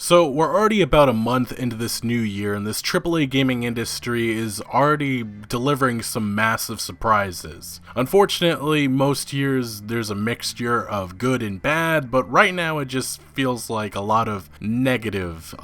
So we're already about a month into this new year, and this AAA gaming industry is already delivering some massive surprises. Unfortunately, most years there's a mixture of good and bad, but right now it just feels like a lot of negative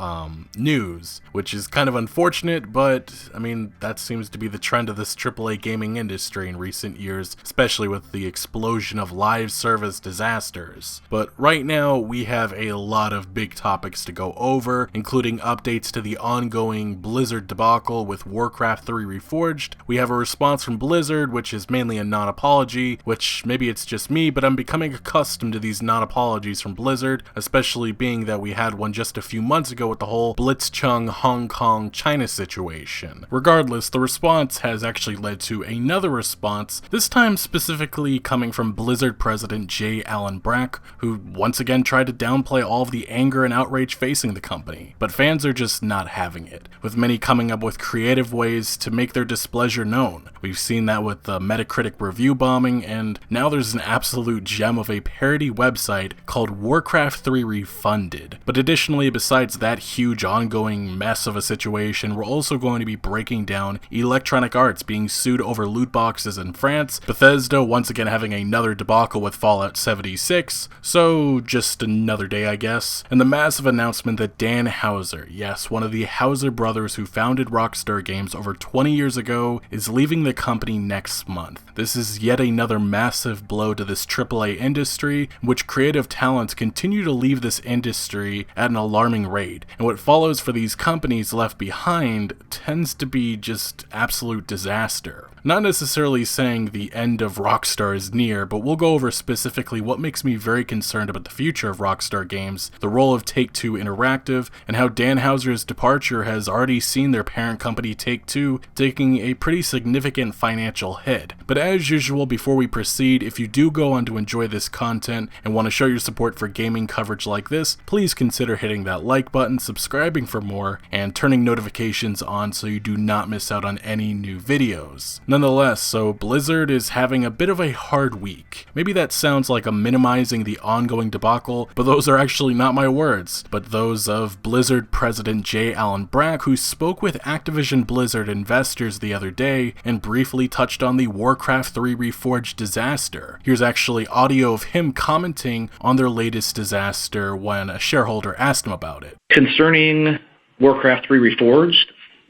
news, which is kind of unfortunate, but I mean, that seems to be the trend of this AAA gaming industry in recent years, especially with the explosion of live service disasters. But right now we have a lot of big topics to go over, including updates to the ongoing Blizzard debacle with Warcraft 3 Reforged. We have a response from Blizzard, which is mainly a non-apology, which maybe it's just me, but I'm becoming accustomed to these non-apologies from Blizzard, especially being that we had one just a few months ago with the whole Blitzchung Hong Kong China situation. Regardless, the response has actually led to another response, this time specifically coming from Blizzard President J. Allen Brack, who once again tried to downplay all of the anger and outrage facing the company. But fans are just not having it, with many coming up with creative ways to make their displeasure known. We've seen that with the Metacritic review bombing, and now there's an absolute gem of a parody website called Warcraft 3 Refunded. But additionally, besides that huge ongoing mess of a situation, we're also going to be breaking down Electronic Arts being sued over loot boxes in France, Bethesda once again having another debacle with Fallout 76, so just another day I guess, and the massive announcement that Dan Houser, yes, one of the Houser brothers who founded Rockstar Games over 20 years ago, is leaving the company next month. This is yet another massive blow to this AAA industry, in which creative talents continue to leave this industry at an alarming rate, and what follows for these companies left behind tends to be just absolute disaster. Not necessarily saying the end of Rockstar is near, but we'll go over specifically what makes me very concerned about the future of Rockstar Games, the role of Take-Two Interactive, and how Dan Houser's departure has already seen their parent company Take-Two taking a pretty significant financial hit. But as usual, before we proceed, if you do go on to enjoy this content and want to show your support for gaming coverage like this, please consider hitting that like button, subscribing for more, and turning notifications on so you do not miss out on any new videos. Nonetheless, so Blizzard is having a bit of a hard week. Maybe that sounds like I'm minimizing the ongoing debacle, but those are actually not my words, but those of Blizzard President J. Allen Brack, who spoke with Activision Blizzard investors the other day and briefly touched on the Warcraft 3 Reforged disaster. Here's actually audio of him commenting on their latest disaster when a shareholder asked him about it. Concerning Warcraft 3 Reforged,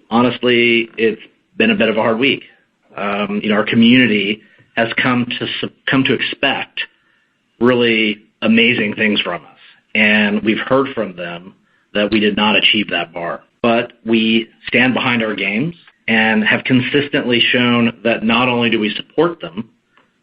honestly, it's been a bit of a hard week. Our community has come to expect really amazing things from us, and we've heard from them that we did not achieve that bar. But we stand behind our games and have consistently shown that not only do we support them,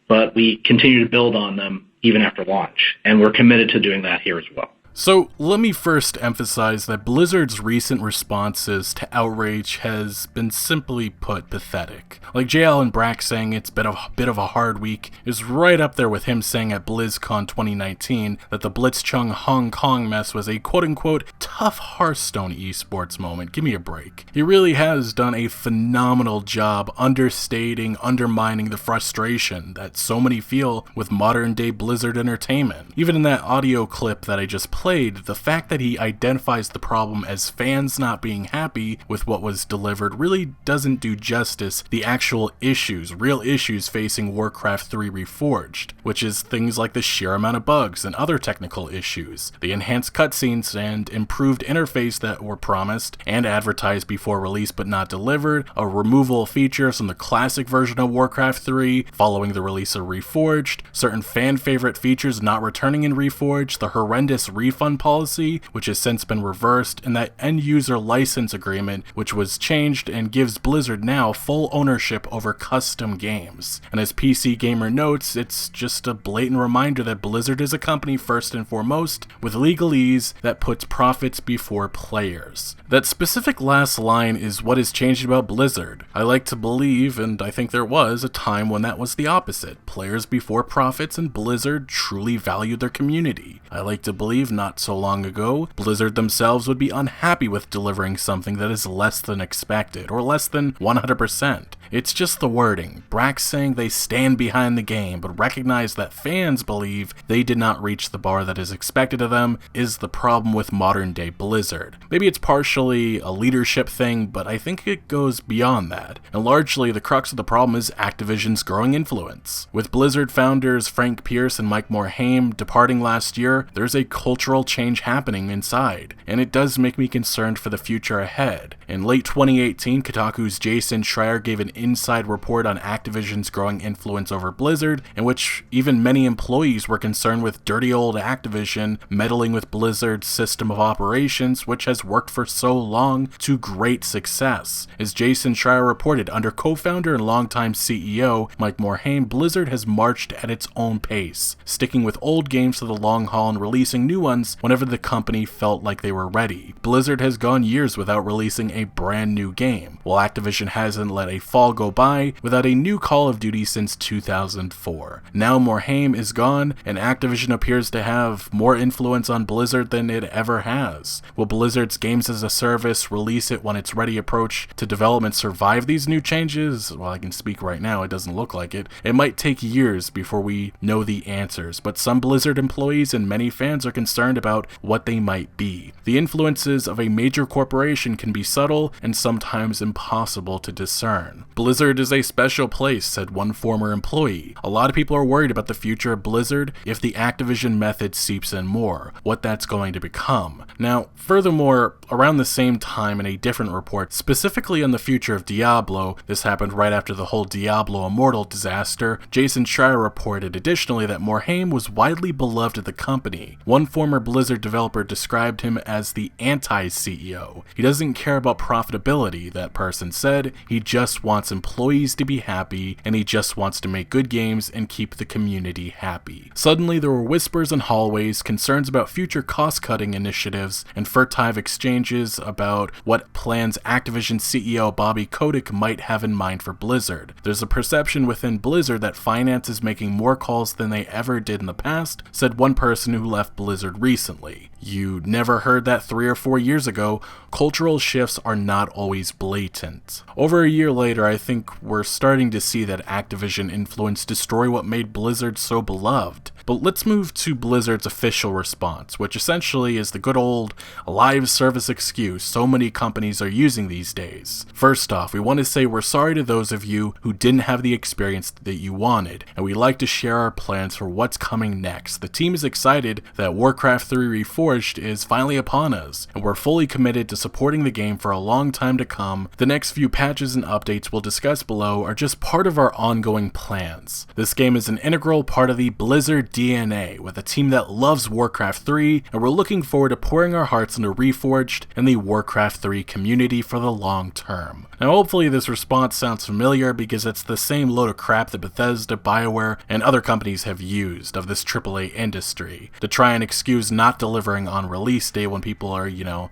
but we continue to build on them even after launch, and we're committed to doing that here as well. So let me first emphasize that Blizzard's recent responses to outrage has been simply put pathetic. Like J. Allen Brack saying it's been a bit of a hard week is right up there with him saying at BlizzCon 2019 that the Blitzchung Hong Kong mess was a quote-unquote tough Hearthstone esports moment. Give me a break. He really has done a phenomenal job understating, undermining the frustration that so many feel with modern-day Blizzard entertainment. Even in that audio clip that I just played, the fact that he identifies the problem as fans not being happy with what was delivered really doesn't do justice the actual issues, real issues facing Warcraft 3 Reforged, which is things like the sheer amount of bugs and other technical issues, the enhanced cutscenes and improved interface that were promised and advertised before release but not delivered, a removal of features from the classic version of Warcraft 3 following the release of Reforged, certain fan favorite features not returning in Reforged, the horrendous refund policy, which has since been reversed, and that end-user license agreement, which was changed and gives Blizzard now full ownership over custom games. And as PC Gamer notes, it's just a blatant reminder that Blizzard is a company first and foremost, with legalese that puts profits before players. That specific last line is what has changed about Blizzard. I like to believe, and I think there was, a time when that was the opposite. Players before profits, and Blizzard truly valued their community. I like to believe not not so long ago, Blizzard themselves would be unhappy with delivering something that is less than expected, or less than 100%. It's just the wording. Brax saying they stand behind the game, but recognize that fans believe they did not reach the bar that is expected of them is the problem with modern day Blizzard. Maybe it's partially a leadership thing, but I think it goes beyond that. And largely, the crux of the problem is Activision's growing influence. With Blizzard founders Frank Pierce and Mike Morhaime departing last year, there's a cultural change happening inside, and it does make me concerned for the future ahead. In late 2018, Kotaku's Jason Schreier gave an inside report on Activision's growing influence over Blizzard, in which even many employees were concerned with dirty old Activision meddling with Blizzard's system of operations, which has worked for so long to great success. As Jason Schreier reported, under co-founder and longtime CEO Mike Morhaime, Blizzard has marched at its own pace, sticking with old games for the long haul and releasing new ones whenever the company felt like they were ready. Blizzard has gone years without releasing a brand new game, while Activision hasn't let a fall go by without a new Call of Duty since 2004. Now Morhaime is gone, and Activision appears to have more influence on Blizzard than it ever has. Will Blizzard's games as a service, release it when it's ready approach to development survive these new changes? Well, I can speak right now, it doesn't look like it. It might take years before we know the answers, but some Blizzard employees and many fans are concerned about what they might be. The influences of a major corporation can be subtle and sometimes impossible to discern. Blizzard is a special place, said one former employee. A lot of people are worried about the future of Blizzard if the Activision method seeps in more, what that's going to become. Now, furthermore, around the same time in a different report, specifically on the future of Diablo, this happened right after the whole Diablo Immortal disaster, Jason Schreier reported additionally that Morhaime was widely beloved at the company. One former Blizzard developer described him as the anti-CEO. He doesn't care about profitability, that person said. He just wants employees to be happy, and he just wants to make good games and keep the community happy. Suddenly, there were whispers in hallways, concerns about future cost-cutting initiatives, and furtive exchanges about what plans Activision CEO Bobby Kotick might have in mind for Blizzard. There's a perception within Blizzard that finance is making more calls than they ever did in the past, said one person who left Blizzard recently. You never heard that 3 or 4 years ago. Cultural shifts are not always blatant. Over a year later, I think we're starting to see that Activision influence destroy what made Blizzard so beloved. But let's move to Blizzard's official response, which essentially is the good old live service excuse so many companies are using these days. First off, we want to say we're sorry to those of you who didn't have the experience that you wanted, and we'd like to share our plans for what's coming next. The team is excited that Warcraft 3 Reforged is finally upon us, and we're fully committed to supporting the game for a long time to come. The next few patches and updates we'll discuss below are just part of our ongoing plans. This game is an integral part of the Blizzard DNA, with a team that loves Warcraft 3, and we're looking forward to pouring our hearts into Reforged and the Warcraft 3 community for the long term. Now hopefully this response sounds familiar because it's the same load of crap that Bethesda, BioWare, and other companies have used of this AAA industry to try and excuse not delivering on release day when people are,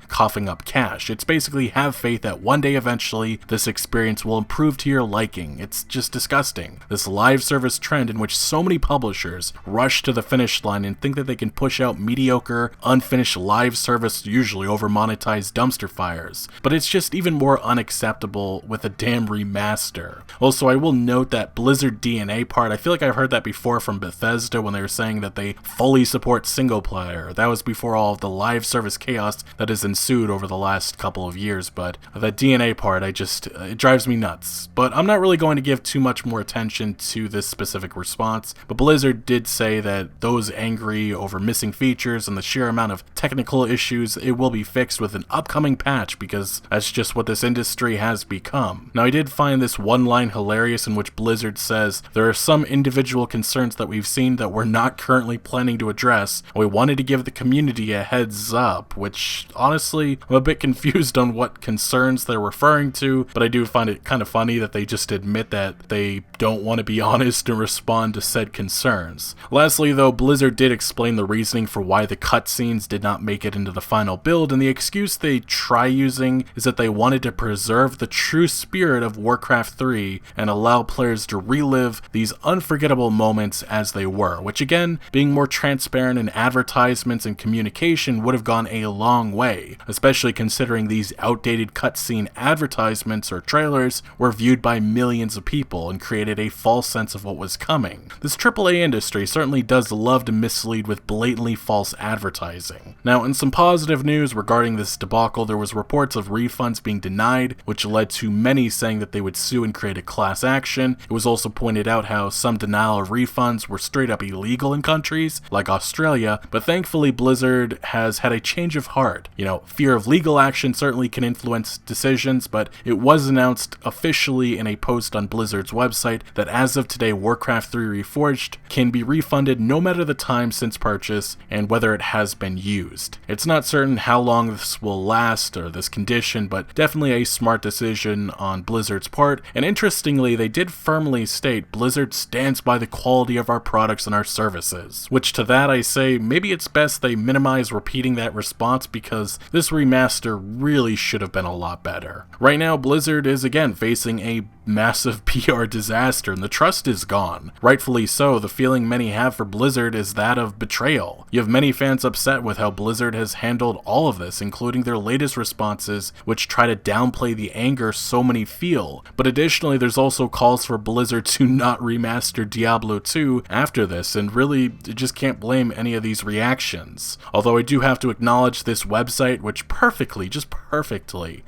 coughing up cash. It's basically have faith that one day eventually this experience will improve to your liking. It's just disgusting. This live service trend in which so many publishers rush to the finish line and think that they can push out mediocre, unfinished live service, usually over monetized dumpster fires. But it's just even more unacceptable with a damn remaster. Also, I will note that Blizzard DNA part, I feel like I've heard that before from Bethesda when they were saying that they fully support single player. That was before all of the live service chaos that has ensued over the last couple of years, but that DNA part, it drives me nuts. But I'm not really going to give too much more attention to this specific response, but Blizzard did say that those angry over missing features and the sheer amount of technical issues, it will be fixed with an upcoming patch because that's just what this industry has become. Now, I did find this one line hilarious in which Blizzard says, "There are some individual concerns that we've seen that we're not currently planning to address, and we wanted to give the community a heads up," which honestly, I'm a bit confused on what concerns they're referring to, but I do find it kind of funny that they just admit that they don't want to be honest and respond to said concerns. Lastly though, Blizzard did explain the reasoning for why the cutscenes did not make it into the final build, and the excuse they try using is that they wanted to preserve the true spirit of Warcraft 3 and allow players to relive these unforgettable moments as they were, which again, being more transparent and advertised advertisements and communication would have gone a long way, especially considering these outdated cutscene advertisements or trailers were viewed by millions of people and created a false sense of what was coming. This AAA industry certainly does love to mislead with blatantly false advertising. Now, in some positive news regarding this debacle, there was reports of refunds being denied, which led to many saying that they would sue and create a class action. It was also pointed out how some denial of refunds were straight up illegal in countries like Australia, but thankfully Blizzard has had a change of heart. Fear of legal action certainly can influence decisions, but it was announced officially in a post on Blizzard's website that as of today, Warcraft 3 Reforged can be refunded no matter the time since purchase and whether it has been used. It's not certain how long this will last or this condition, but definitely a smart decision on Blizzard's part, and interestingly, they did firmly state Blizzard stands by the quality of our products and our services, which to that I say maybe it's best they minimize repeating that response because this remaster really should have been a lot better. Right now, Blizzard is again facing a massive PR disaster and the trust is gone. Rightfully so, the feeling many have for Blizzard is that of betrayal. You have many fans upset with how Blizzard has handled all of this, including their latest responses, which try to downplay the anger so many feel. But additionally, there's also calls for Blizzard to not remaster Diablo 2 after this, and really, you just can't blame any of these reactions. Although I do have to acknowledge this website, which perfectly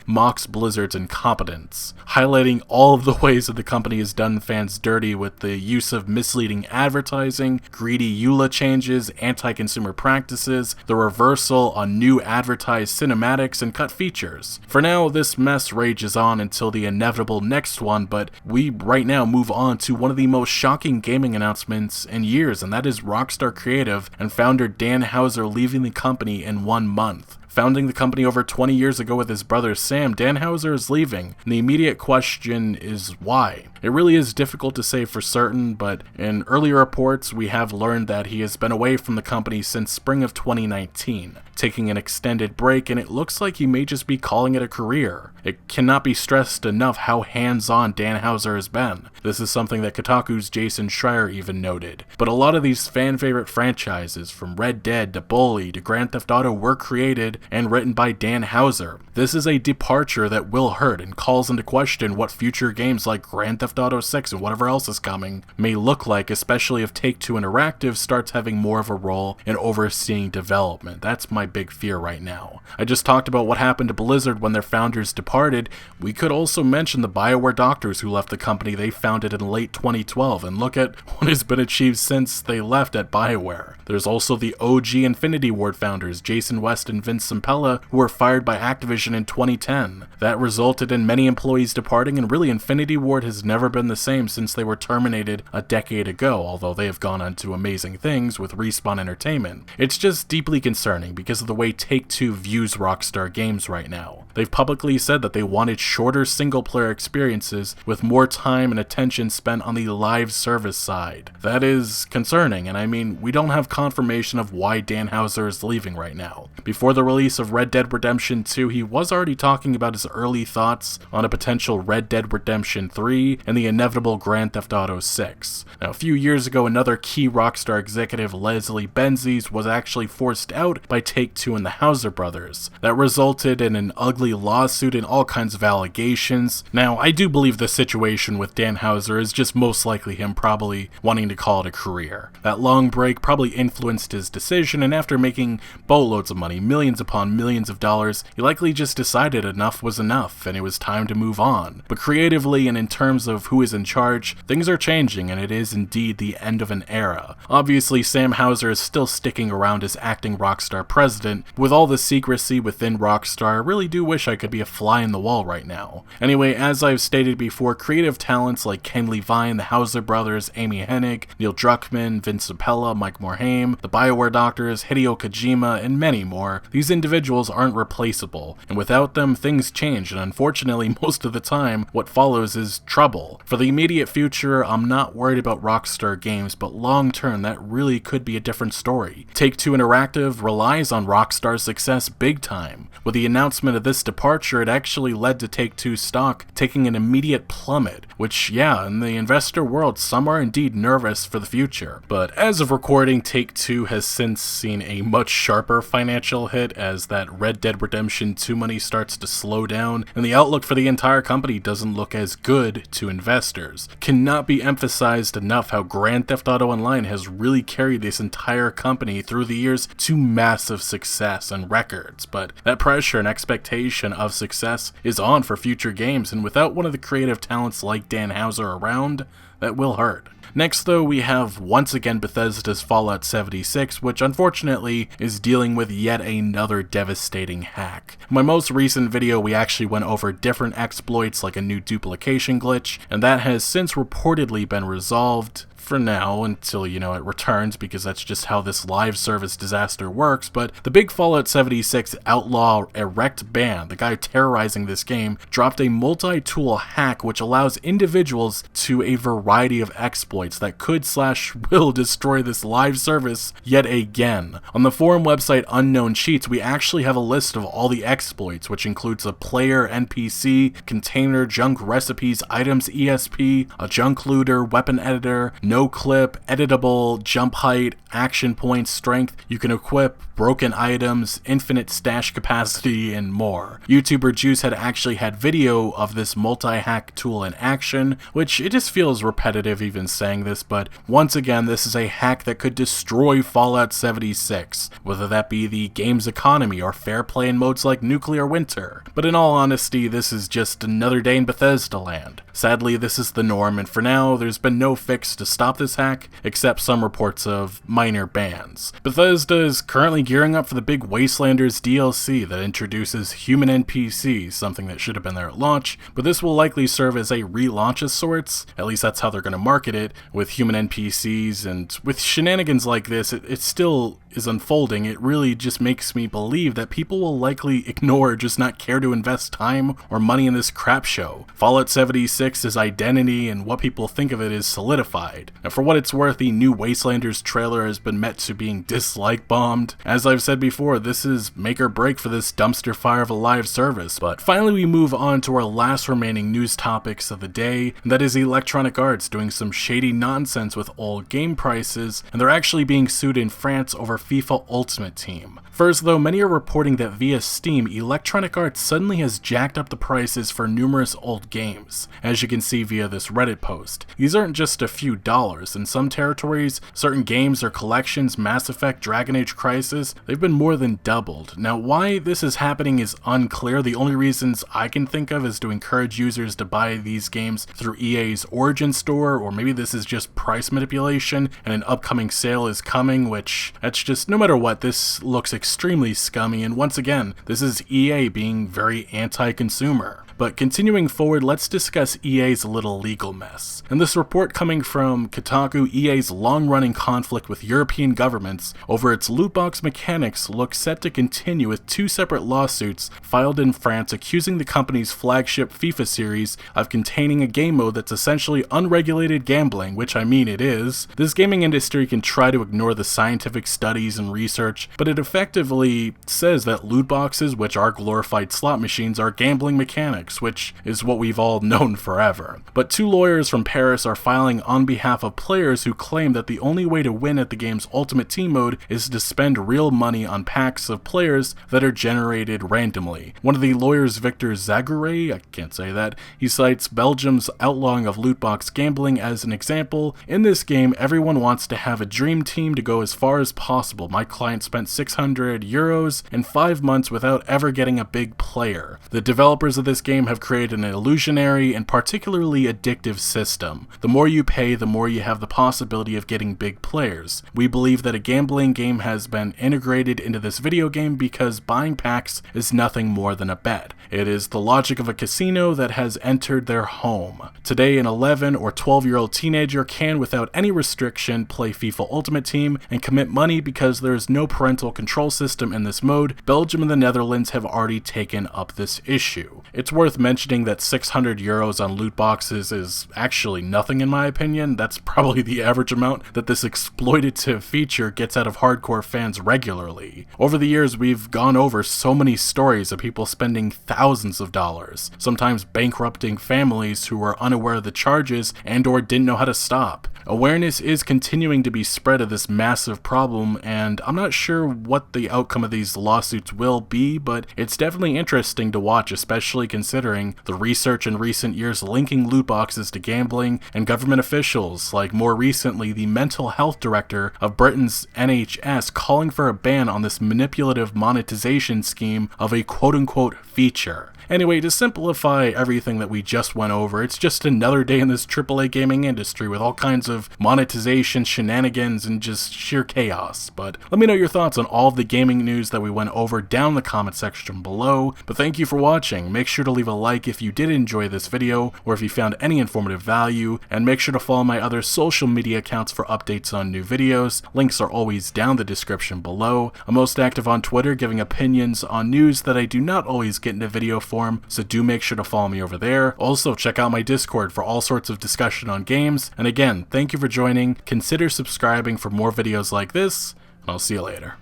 mocks Blizzard's incompetence, highlighting all of the ways that the company has done fans dirty with the use of misleading advertising, greedy EULA changes, anti-consumer practices, the reversal on new advertised cinematics and cut features. For now, this mess rages on until the inevitable next one, but we right now move on to one of the most shocking gaming announcements in years, and that is Rockstar creative and founder Dan Houser leaving the company in 1 month. Founding the company over 20 years ago with his brother Sam, Dan Houser is leaving, and the immediate question is why? It really is difficult to say for certain, but in earlier reports we have learned that he has been away from the company since spring of 2019, taking an extended break, and it looks like he may just be calling it a career. It cannot be stressed enough how hands-on Dan Houser has been. This is something that Kotaku's Jason Schreier even noted. But a lot of these fan-favorite franchises, from Red Dead to Bully to Grand Theft Auto, were created and written by Dan Houser. This is a departure that will hurt and calls into question what future games like Grand Theft Auto 6 and whatever else is coming may look like, especially if Take-Two Interactive starts having more of a role in overseeing development. That's my big fear right now. I just talked about what happened to Blizzard when their founders departed. We could also mention the BioWare doctors who left the company they founded in late 2012, and look at what has been achieved since they left at BioWare. There's also the OG Infinity Ward founders, Jason West and Vince Zampella, who were fired by Activision in 2010. That resulted in many employees departing, and really Infinity Ward has never been the same since they were terminated a decade ago, although they have gone on to amazing things with Respawn Entertainment. It's just deeply concerning because of the way Take-Two views Rockstar games right now. They've publicly said that they wanted shorter single-player experiences with more time and attention spent on the live service side. That is concerning, and I mean, we don't have confirmation of why Dan Houser is leaving right now. Before the release of Red Dead Redemption 2, he was already talking about his early thoughts on a potential Red Dead Redemption 3 and the inevitable Grand Theft Auto 6. Now, a few years ago, another key Rockstar executive, Leslie Benzies, was actually forced out by Take-Two and the Houser brothers. That resulted in an ugly lawsuit and all kinds of allegations. Now, I do believe the situation with Dan Houser is just most likely him probably wanting to call it a career. That long break probably influenced his decision, and after making boatloads of money, millions upon millions of dollars, he likely just decided enough was enough and it was time to move on. But creatively and in terms of who is in charge, things are changing, and it is indeed the end of an era. Obviously, Sam Houser is still sticking around as acting Rockstar president. With all the secrecy within Rockstar, I really do wish I could be a fly in the wall right now. Anyway, as I've stated before, creative talents like Ken Levine, the Houser brothers, Amy Hennig, Neil Druckmann, Vince Zampella, Mike Morhaime, the BioWare doctors, Hideo Kojima, and many more, these individuals aren't replaceable, and without them, things change, and unfortunately, most of the time, what follows is trouble. goal. For the immediate future, I'm not worried about Rockstar Games, but long term, that really could be a different story. Take-Two Interactive relies on Rockstar's success big time. With the announcement of this departure, it actually led to Take-Two stock taking an immediate plummet, which, yeah, in the investor world, some are indeed nervous for the future. But as of recording, Take-Two has since seen a much sharper financial hit as that Red Dead Redemption 2 money starts to slow down, and the outlook for the entire company doesn't look as good to investors. Cannot be emphasized enough how Grand Theft Auto Online has really carried this entire company through the years to massive success and records, but that pressure and expectation of success is on for future games, and without one of the creative talents like Dan Houser around, that will hurt. Next though, we have once again Bethesda's Fallout 76, which unfortunately is dealing with yet another devastating hack. In my most recent video, we actually went over different exploits like a new duplication glitch, and that has since reportedly been resolved. For now, until, it returns, because that's just how this live service disaster works. But the big Fallout 76 outlaw Erect Band, the guy terrorizing this game, dropped a multi-tool hack which allows individuals to a variety of exploits that could/will destroy this live service yet again. On the forum website Unknown Cheats, we actually have a list of all the exploits, which includes a player NPC, container, junk recipes, items ESP, a junk looter, weapon editor, no clip, editable, jump height, action points, strength. You can equip broken items, infinite stash capacity, and more. YouTuber Juice had actually had video of this multi-hack tool in action, which it just feels repetitive even saying this, but once again, this is a hack that could destroy Fallout 76, whether that be the game's economy or fair play in modes like Nuclear Winter. But in all honesty, this is just another day in Bethesda land. Sadly, this is the norm, and for now, there's been no fix to stop this hack, except some reports of minor bans. Bethesda is currently gearing up for the big Wastelanders DLC that introduces human NPCs, something that should have been there at launch, but this will likely serve as a relaunch of sorts. At least that's how they're going to market it, with human NPCs, and with shenanigans like this, it still is unfolding. It really just makes me believe that people will likely ignore or just not care to invest time or money in this crap show. Fallout 76's identity and what people think of it is solidified. And for what it's worth, the new Wastelanders trailer has been met to being dislike bombed. As I've said before, this is make or break for this dumpster fire of a live service. But finally we move on to our last remaining news topics of the day, and that is Electronic Arts doing some shady nonsense with old game prices, and they're actually being sued in France over FIFA Ultimate Team. First though, many are reporting that via Steam, Electronic Arts suddenly has jacked up the prices for numerous old games, as you can see via this Reddit post. These aren't just a few dollars. In some territories, certain games or collections, Mass Effect, Dragon Age Crisis, they've been more than doubled. Now why this is happening is unclear. The only reasons I can think of is to encourage users to buy these games through EA's Origin Store, or maybe this is just price manipulation and an upcoming sale is coming, which, that's just, no matter what, this looks extremely scummy, and once again, this is EA being very anti-consumer. But continuing forward, let's discuss EA's little legal mess. In this report coming from Kotaku, EA's long-running conflict with European governments over its loot box mechanics looks set to continue, with two separate lawsuits filed in France accusing the company's flagship FIFA series of containing a game mode that's essentially unregulated gambling, which I mean it is. This gaming industry can try to ignore the scientific studies and research, but it effectively says that loot boxes, which are glorified slot machines, are gambling mechanics, which is what we've all known forever. But two lawyers from Paris are filing on behalf of players who claim that the only way to win at the game's Ultimate Team mode is to spend real money on packs of players that are generated randomly. One of the lawyers, Victor Zagure, I can't say that, he cites Belgium's outlawing of loot box gambling as an example. In this game, everyone wants to have a dream team to go as far as possible. My client spent €600 in 5 months without ever getting a big player. The developers of this game have created an illusionary and particularly addictive system. The more you pay, the more you have the possibility of getting big players. We believe that a gambling game has been integrated into this video game because buying packs is nothing more than a bet. It is the logic of a casino that has entered their home. Today, an 11 or 12-year-old teenager can, without any restriction, play FIFA Ultimate Team and commit money because there is no parental control system in this mode. Belgium and the Netherlands have already taken up this issue. It's worth mentioning that 600 euros on loot boxes is actually nothing in my opinion. That's probably the average amount that this exploitative feature gets out of hardcore fans regularly. Over the years, we've gone over so many stories of people spending thousands of dollars, sometimes bankrupting families who were unaware of the charges and or didn't know how to stop. Awareness is continuing to be spread of this massive problem, and I'm not sure what the outcome of these lawsuits will be, but it's definitely interesting to watch, especially considering the research in recent years linking loot boxes to gambling and government officials, like more recently the mental health director of Britain's NHS calling for a ban on this manipulative monetization scheme of a quote-unquote feature. Anyway, to simplify everything that we just went over, it's just another day in this AAA gaming industry with all kinds of monetization, shenanigans, and just sheer chaos. But let me know your thoughts on all of the gaming news that we went over down in the comment section below. But thank you for watching. Make sure to leave a like if you did enjoy this video, or if you found any informative value, and make sure to follow my other social media accounts for updates on new videos. Links are always down the description below. I'm most active on Twitter, giving opinions on news that I do not always get into video form, so do make sure to follow me over there. Also, check out my Discord for all sorts of discussion on games. And again, thank you for joining. Consider subscribing for more videos like this, and I'll see you later.